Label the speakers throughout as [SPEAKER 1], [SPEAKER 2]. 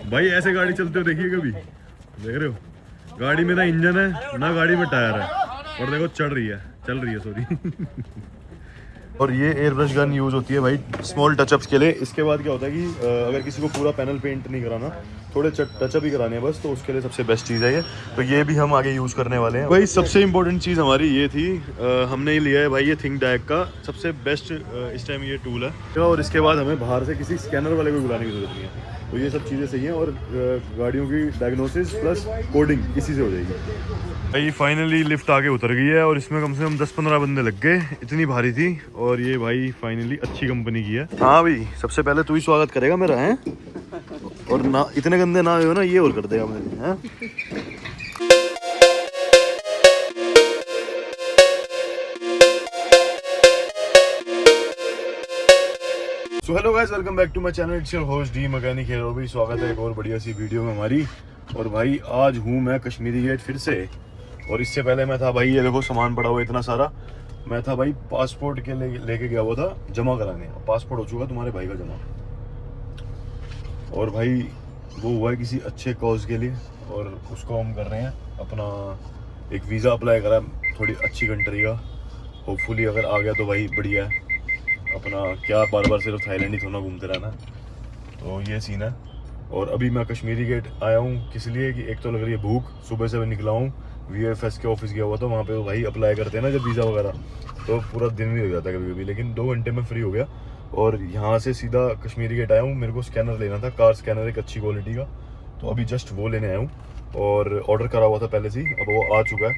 [SPEAKER 1] भाई ऐसे गाड़ी चलते हुए देखिए कभी, देख रहे हो गाड़ी में ना इंजन है ना गाड़ी में टायर है, और देखो चल रही है सॉरी। और ये एयर ब्रश गन यूज़ होती है भाई स्मॉल टचअप्स के लिए। इसके बाद क्या होता है कि अगर किसी को पूरा पैनल पेंट नहीं कराना, थोड़े टचअप ही कराने हैं बस, तो उसके लिए सबसे बेस्ट चीज़ है ये। तो ये भी हम आगे यूज़ करने वाले हैं भाई। सबसे इंपॉर्टेंट चीज़ हमारी ये थी, हमने ही लिया है भाई ये थिंकटैग का सबसे बेस्ट इस टाइम ये टूल है। और इसके बाद हमें बाहर से किसी स्कैनर वाले को बुलाने की जरूरत नहीं है। तो ये सब चीज़ें सही हैं, और गाड़ियों की डायग्नोसिस प्लस कोडिंग इसी से हो जाएगी भाई। फाइनली लिफ्ट आके उतर गई है, और इसमें कम से कम 10-15 बंदे लग गए, इतनी भारी थी। और ये भाई फाइनली अच्छी कंपनी की है। हाँ भाई, सबसे पहले तू ही स्वागत करेगा मेरा, है? और ना इतने गंदे ना हो ना, ये और कर देगा मेरे, हैं? So hello guys, welcome back to my channel. It's your host the mechanic here. और भी स्वागत है एक और बढ़िया सी वीडियो में हमारी। और भाई आज हूँ मैं कश्मीरी गेट फिर से। और इससे पहले मैं था भाई, ये देखो सामान पड़ा हुआ इतना सारा। मैं था भाई पासपोर्ट के लेके गया हुआ था जमा कराने। पासपोर्ट हो चुका तुम्हारे भाई का जमा, और भाई वो हुआ है किसी अच्छे कॉज के लिए, और उसको हम कर रहे हैं अपना एक वीज़ा अप्लाई करा थोड़ी अच्छी कंट्री का। होपफुली अगर आ गया तो भाई बढ़िया है अपना, क्या बार बार सिर्फ थाईलैंड ही थोड़ा घूमते रहना। तो ये सीन है। और अभी मैं कश्मीरी गेट आया हूँ किस लिए कि एक तो लग रही है भूख, सुबह से मैं निकला हूँ VFS के ऑफिस गया हुआ था, वहाँ पे वो भाई अप्लाई करते हैं ना जब वीज़ा वगैरह, तो पूरा दिन भी हो जाता है कभी कभी। लेकिन 2 घंटे में फ्री हो गया, और यहाँ से सीधा कश्मीरी गेट आया हूँ। मेरे को स्कैनर लेना था, कार स्कैनर एक अच्छी क्वालिटी का, तो अभी जस्ट वो लेने आया हूँ। और ऑर्डर करा हुआ था पहले से ही, अब वो आ चुका है।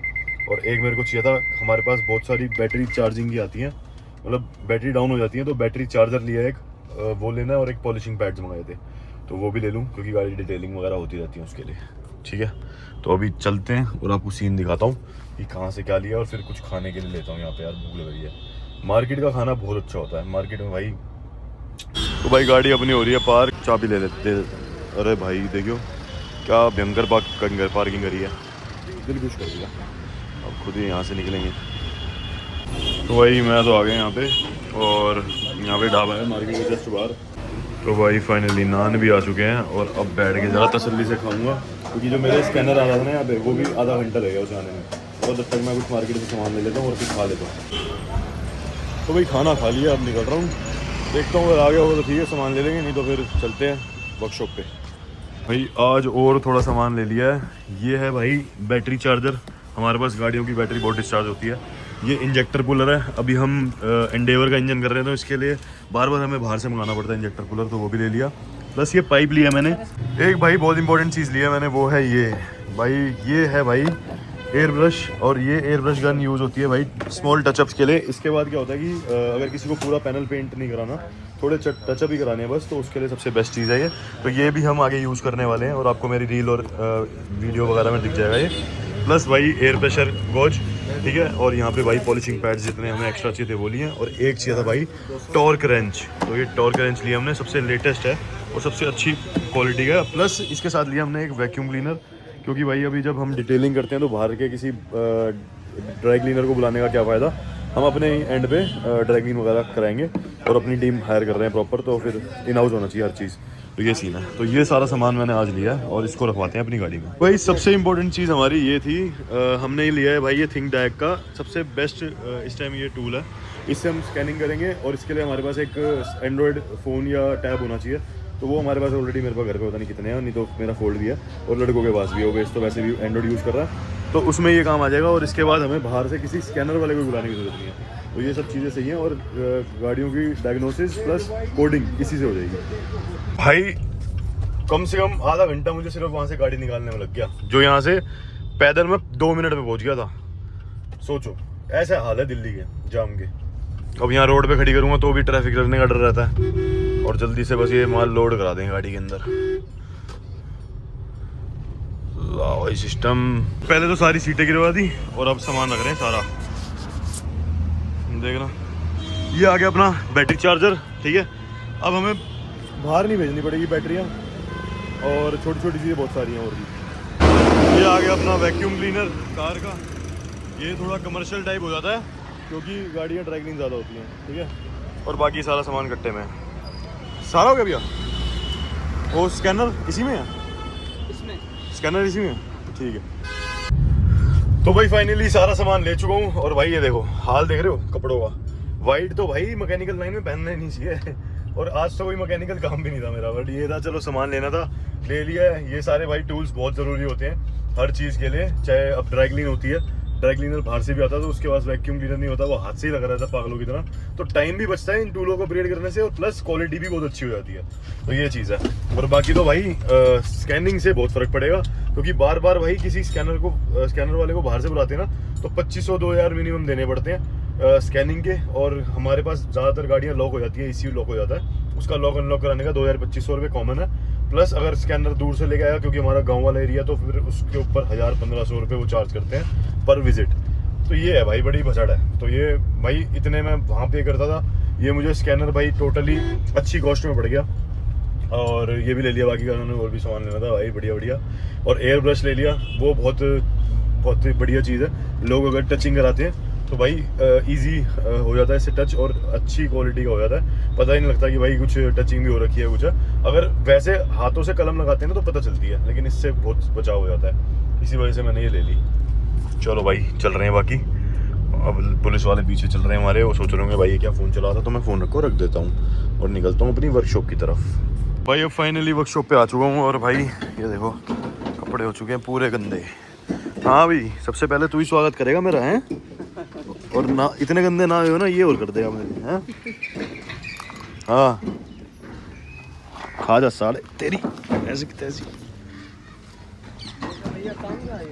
[SPEAKER 1] और एक मेरे को चाहिए था, हमारे पास बहुत सारी बैटरी चार्जिंग की आती हैं, मतलब बैटरी डाउन हो जाती है, तो बैटरी चार्जर लिया एक, वो लेना है। और एक पॉलिशिंग पैड्स मंगाए थे, तो वो भी ले लूँ क्योंकि गाड़ी डिटेलिंग वगैरह होती रहती है उसके लिए। ठीक है, तो अभी चलते हैं और आपको सीन दिखाता हूँ कि कहाँ से क्या लिया, और फिर कुछ खाने के लिए लेता हूँ। यहाँ पे यार भूख लग रही है। मार्केट का खाना बहुत अच्छा होता है मार्केट में भाई। तो भाई गाड़ी अपनी हो रही है पार्क, चाबी ले लेते। अरे भाई देखियो क्या भयंकर पार्किंग करी है, दिल खुश कर दिया। अब खुद ही यहाँ से निकलेंगे। तो भाई मैं तो आ गया यहाँ पे, और यहाँ पे ढाबा है मार्केट के जस्ट बाहर। तो भाई फाइनली नान भी आ चुके हैं, और अब बैठ के ज़रा तसल्ली से खाऊंगा, क्योंकि जो मेरा स्कैनर आ रहा था ना यहाँ पे, वो भी आधा घंटा लगेगा उसे आने में। और जब तक मैं कुछ मार्केट से सामान ले लेता हूँ और फिर खा लेता हूँ। तो भाई खाना खा लिया, अब निकल रहा हूँ। देखता हूँ अगर आ गया होगा तो ठीक है, सामान ले लेंगे, नहीं तो फिर चलते हैं वर्कशॉप पे। भाई आज और थोड़ा सामान ले लिया है। ये है भाई बैटरी चार्जर। हमारे पास गाड़ियों की बैटरी बहुत डिस्चार्ज होती है। ये इंजेक्टर कूलर है। अभी हम एंडेवर का इंजन कर रहे हैं, तो इसके लिए बार बार हमें बाहर से मंगाना पड़ता है इंजेक्टर कूलर, तो वो भी ले लिया। प्लस ये पाइप लिया मैंने। एक भाई बहुत इंपॉर्टेंट चीज़ लिया मैंने, वो है ये भाई, ये है भाई एयर ब्रश। और ये एयर ब्रश गन यूज़ होती है भाई स्मॉल टचअप्स के लिए। इसके बाद क्या होता है कि अगर किसी को पूरा पैनल पेंट नहीं कराना, थोड़े टचअप ही कराने हैं बस, तो उसके लिए सबसे बेस्ट चीज़ है ये। तो ये भी हम आगे यूज़ करने वाले हैं, और आपको मेरी रील और वीडियो वगैरह में दिख जाएगा ये। प्लस भाई एयर प्रेशर गॉज, ठीक है। और यहाँ पे भाई पॉलिशिंग पैड्स जितने हमें एक्स्ट्रा चाहिए थे वो लिए हैं। और एक चाहिए था भाई टॉर्क रेंच, तो ये टॉर्क रेंच लिया हमने, सबसे लेटेस्ट है और सबसे अच्छी क्वालिटी का। प्लस इसके साथ लिया हमने एक वैक्यूम क्लीनर, क्योंकि भाई अभी जब हम डिटेलिंग करते हैं तो बाहर के किसी ड्राई क्लीनर को बुलाने का क्या फ़ायदा। हम अपने एंड पे ड्राई क्लीन वगैरह कराएंगे, और अपनी टीम हायर कर रहे हैं प्रॉपर, तो फिर इन हाउस होना चाहिए हर चीज़। तो ये सीन है। तो ये सारा सामान मैंने आज लिया है, और इसको रखवाते हैं अपनी गाड़ी में। भाई सबसे इंपॉर्टेंट चीज़ हमारी ये थी, हमने ही लिया है भाई ये थिंकटैग का सबसे बेस्ट इस टाइम ये टूल है। इससे हम स्कैनिंग करेंगे, और इसके लिए हमारे पास एक एंड्रॉयड फ़ोन या टैब होना चाहिए। तो वो हमारे पास ऑलरेडी, मेरे पास घर पे पता नहीं कितने हैं, नहीं तो मेरा फोल्ड भी है, और लड़कों के पास भी हो गए, तो वैसे भी एंड्रॉयड यूज़ कर रहा है, तो उसमें ये काम आ जाएगा। और इसके बाद हमें बाहर से किसी स्कैनर वाले को बुलाने की जरूरत नहीं है। तो ये सब चीज़ें सही हैं, और गाड़ियों की डायग्नोसिस प्लस कोडिंग इसी से हो जाएगी। भाई कम से कम आधा घंटा मुझे सिर्फ वहाँ से गाड़ी निकालने में लग गया, जो यहाँ से पैदल में 2 मिनट में पहुँच गया था। सोचो ऐसा हाल है दिल्ली के जाम के। अब यहाँ रोड पे खड़ी करूँगा तो भी ट्रैफिक लगने का डर रहता है, और जल्दी से बस ये माल लोड करा देंगे गाड़ी के अंदर। भाई सिस्टम, पहले तो सारी सीटें गिरवा दी, और अब सामान रख रहे हैं सारा। देखना ये आ गया अपना बैटरी चार्जर, ठीक है। अब हमें बाहर नहीं भेजनी पड़ेगी बैटरियाँ, और छोटी छोटी चीज़ें बहुत सारी हैं और भी। ये आ गया अपना वैक्यूम क्लीनर कार का। ये थोड़ा कमर्शियल टाइप हो जाता है, क्योंकि गाड़ियाँ ड्राई क्लीन ज़्यादा होती हैं, ठीक है। और बाकी सारा सामान कट्टे में सारा हो गया भैया। वो स्कैनर इसी में है,
[SPEAKER 2] इसमें
[SPEAKER 1] स्कैनर इसी में है, ठीक है। तो भाई फाइनली सारा सामान ले चुका हूँ और भाई ये देखो हाल देख रहे हो कपड़ों का। वाइट तो भाई मैकेनिकल लाइन में पहनना ही नहीं चाहिए और आज तो कोई मैकेनिकल काम भी नहीं था मेरा, बट ये था चलो सामान लेना था, ले लिया है। ये सारे भाई टूल्स बहुत ज़रूरी होते हैं हर चीज़ के लिए, चाहे अब ड्राई क्लीन होती है, ड्राई क्लीनर बाहर से भी आता है तो उसके पास वैक्यूम क्लीनर नहीं होता, वो हाथ से ही लग रहा था पागलों की तरह, तो टाइम भी बचता है इन टूलों को अपग्रेड करने से और प्लस क्वालिटी भी बहुत अच्छी हो जाती है। तो ये चीज़ है। और बाकी तो भाई स्कैनिंग से बहुत फ़र्क पड़ेगा, क्योंकि बार बार भाई किसी स्कैनर वाले को बाहर से बुलाते हैं ना तो 2500-2000 मिनिमम देने पड़ते हैं स्कैनिंग के। और हमारे पास ज़्यादातर गाड़ियाँ लॉक हो जाती है, ECU लॉक हो जाता है, उसका लॉक अनलॉक कराने का 2000-2500 रुपये कॉमन है। प्लस अगर स्कैनर दूर से लेके आया, क्योंकि हमारा गांव वाला एरिया, तो फिर उसके ऊपर 1000-1500 रुपये वो चार्ज करते हैं पर विजिट। तो ये है भाई बड़ी भसड़ है। तो ये भाई इतने में वहाँ पे करता था, ये मुझे स्कैनर भाई टोटली अच्छी कॉस्ट में पड़ गया। और ये भी ले लिया, बाकी का उन्होंने और भी सामान लेना था भाई, बढ़िया बढ़िया। और एयर ब्रश ले लिया, वो बहुत बहुत बढ़िया चीज़ है। लोग अगर टचिंग कराते हैं तो भाई इजी हो जाता है इससे टच, और अच्छी क्वालिटी का हो जाता है, पता ही नहीं लगता कि भाई कुछ टचिंग भी हो रखी है कुछ है। अगर वैसे हाथों से कलम लगाते हैं ना तो पता चलती है, लेकिन इससे बहुत बचाव हो जाता है, इसी वजह से मैंने ये ले ली। चलो भाई चल रहे हैं, बाकी अब पुलिस वाले पीछे चल रहे हैं हमारे, वो सोच रहे होंगे भाई ये क्या फ़ोन चला था, तो मैं फ़ोन रख देता हूँ और निकलता हूँ अपनी वर्कशॉप की तरफ। भाई अब फाइनली वर्कशॉप पे आ चुका हूँ और भाई ये देखो कपड़े हो चुके हैं पूरे गंदे। हाँ भाई सबसे पहले तू ही स्वागत करेगा मेरा, है और ना इतने गंदे ना हो ना, ये और कर देगा मेरे, हैं। हाँ खा जा साले तेरी ऐसी की तैसी।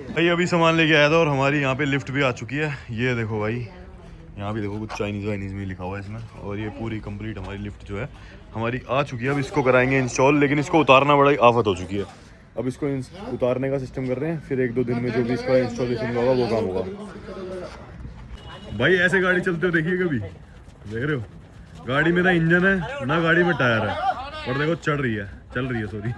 [SPEAKER 1] भाई अभी सामान लेके आया था और हमारी यहाँ पे लिफ्ट भी आ चुकी है। ये देखो भाई, यहाँ भी देखो कुछ चाइनीज़ वाइनीज़ में लिखा हुआ है इसमें, और ये पूरी कंप्लीट हमारी लिफ्ट जो है हमारी आ चुकी है। अब इसको कराएंगे इंस्टॉल, लेकिन इसको उतारना बड़ा ही आफत हो चुकी है। अब इसको उतारने का सिस्टम कर रहे हैं, फिर 1-2 दिन में जो भी इसका इंस्टॉलेशन होगा वो काम होगा। भाई ऐसे गाड़ी चलते हो देखिए कभी, देख रहे हो गाड़ी में ना इंजन है ना गाड़ी में टायर है, और देखो चल रही है सॉरी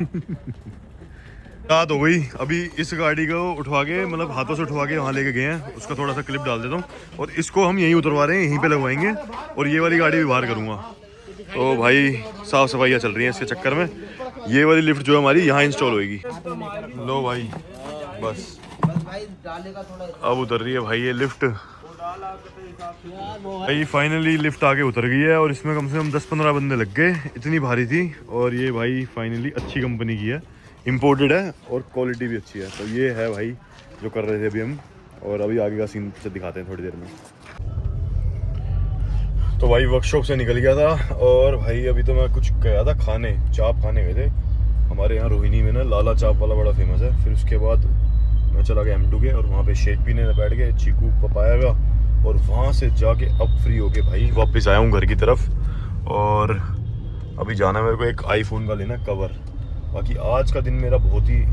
[SPEAKER 1] याद हो गई। अभी इस गाड़ी को उठवा के, मतलब हाथों से उठवा के वहाँ लेके गए हैं, उसका थोड़ा सा क्लिप डाल देता हूँ और इसको हम यहीं उतरवा रहे हैं, यहीं पे लगवाएंगे और ये वाली गाड़ी भी बाहर करूँगा। तो भाई साफ़ सफाइयाँ चल रही हैं इसके चक्कर में। ये वाली लिफ्ट जो है हमारी यहाँ इंस्टॉल होएगी। लो भाई बस अब उतर रही है भाई ये लिफ्ट। भाई फाइनली लिफ्ट आके उतर गई है और इसमें कम से कम 10-15 बंदे लग गए, इतनी भारी थी। और ये भाई फाइनली अच्छी कंपनी की है, इम्पोर्टेड है और क्वालिटी भी अच्छी है। तो ये है भाई जो कर रहे थे अभी हम, और अभी आगे का सीन से दिखाते हैं थोड़ी देर में। तो भाई वर्कशॉप से निकल गया था और भाई अभी तो मैं कुछ गया था खाने, चाप खाने गए थे हमारे यहाँ रोहिणी में ना, लाला चाप वाला बड़ा फेमस है। फिर उसके बाद मैं चला गया M2 के और वहाँ पे शेक पीने बैठ गए, चीकू पपाया का, और वहाँ से जाके अब फ्री होके भाई वापस आया हूँ घर की तरफ। और अभी जाना है मेरे को एक आईफोन का लेना कवर। बाकी आज का दिन मेरा बहुत ही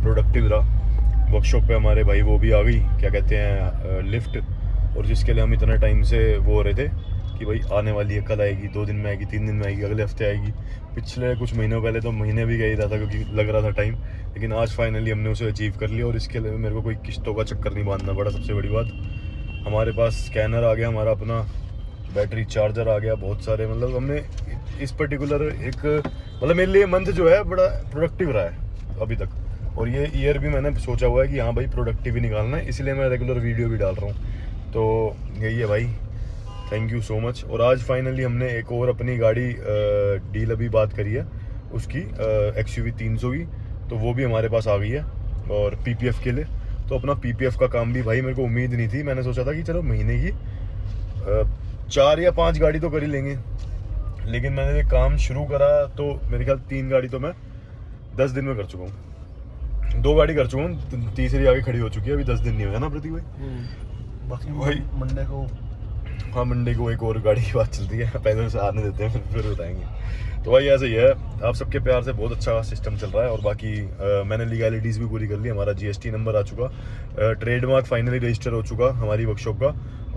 [SPEAKER 1] प्रोडक्टिव रहा। वर्कशॉप पे हमारे भाई वो भी आ गई, क्या कहते हैं लिफ्ट, और जिसके लिए हम इतना टाइम से वो हो रहे थे कि भाई आने वाली है, कल आएगी, 2 दिन में आएगी, 3 दिन में आएगी, अगले हफ्ते आएगी। पिछले कुछ महीनों पहले तो महीने भी गई रहा था क्योंकि लग रहा था टाइम, लेकिन आज फाइनली हमने उसे अचीव कर लिया। और इसके लिए मेरे को कोई किस्तों का चक्कर नहीं बांधना पड़ा। सबसे बड़ी बात, हमारे पास स्कैनर आ गया, हमारा अपना बैटरी चार्जर आ गया, बहुत सारे, मतलब हमने इस पर्टिकुलर एक, मतलब मेरे लिए मंथ जो है बड़ा प्रोडक्टिव रहा है अभी तक। और ये ईयर भी मैंने सोचा हुआ है कि हाँ भाई प्रोडक्टिव ही निकालना है, इसलिए मैं रेगुलर वीडियो भी डाल रहा हूँ। तो यही है भाई, थैंक यू सो मच। और आज फाइनली हमने एक और अपनी गाड़ी डील अभी बात करी है उसकी, XUV 300 की, तो वो भी हमारे पास आ गई है और PPF के लिए। तो अपना PPF का काम भी भाई मेरे को उम्मीद नहीं थी, मैंने सोचा था कि चलो महीने की 4 या 5 गाड़ी तो कर ही लेंगे, लेकिन मैंने काम शुरू करा तो मेरे ख्याल 3 गाड़ी तो मैं 10 दिन में कर चुका हूँ। 2 गाड़ी कर चुका हूँ, तीसरी आगे खड़ी हो चुकी है, अभी 10 दिन नहीं हुआ ना प्रतीक भाई। बाकी भाई मंडे को, हाँ मंडे को एक और गाड़ी की बात चलती है, पहले उसे आने देते हैं फिर बताएंगे। तो भाई ऐसे ही है, आप सबके प्यार से बहुत अच्छा सिस्टम चल रहा है। और बाकी मैंने लीगैलिटीज़ भी पूरी कर ली, हमारा GST नंबर आ चुका, ट्रेडमार्क फाइनली रजिस्टर हो चुका हमारी वर्कशॉप का,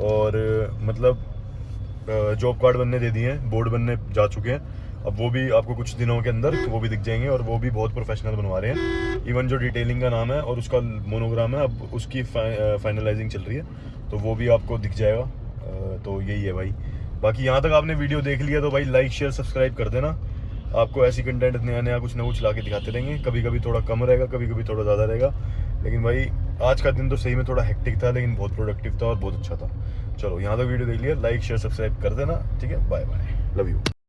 [SPEAKER 1] और मतलब जॉब कार्ड बनने दे दिए हैं, बोर्ड बनने जा चुके हैं। अब वो भी आपको कुछ दिनों के अंदर वो भी दिख जाएंगे, और वो भी बहुत प्रोफेशनल बनवा रहे हैं। इवन जो डिटेलिंग का नाम है और उसका मोनोग्राम है, अब उसकी फाइनलाइजिंग चल रही है, तो वो भी आपको दिख जाएगा। तो यही है भाई। बाकी यहाँ तक आपने वीडियो देख लिया तो भाई लाइक शेयर सब्सक्राइब कर देना। आपको ऐसी कंटेंट नया नया कुछ ना कुछ ला के दिखाते रहेंगे। कभी कभी थोड़ा कम रहेगा, कभी कभी थोड़ा ज़्यादा रहेगा, लेकिन भाई आज का दिन तो सही में थोड़ा हेक्टिक था, लेकिन बहुत प्रोडक्टिव था और बहुत अच्छा था। चलो यहाँ तक वीडियो देख लिया, लाइक शेयर सब्सक्राइब कर देना, ठीक है, बाय बाय, लव यू।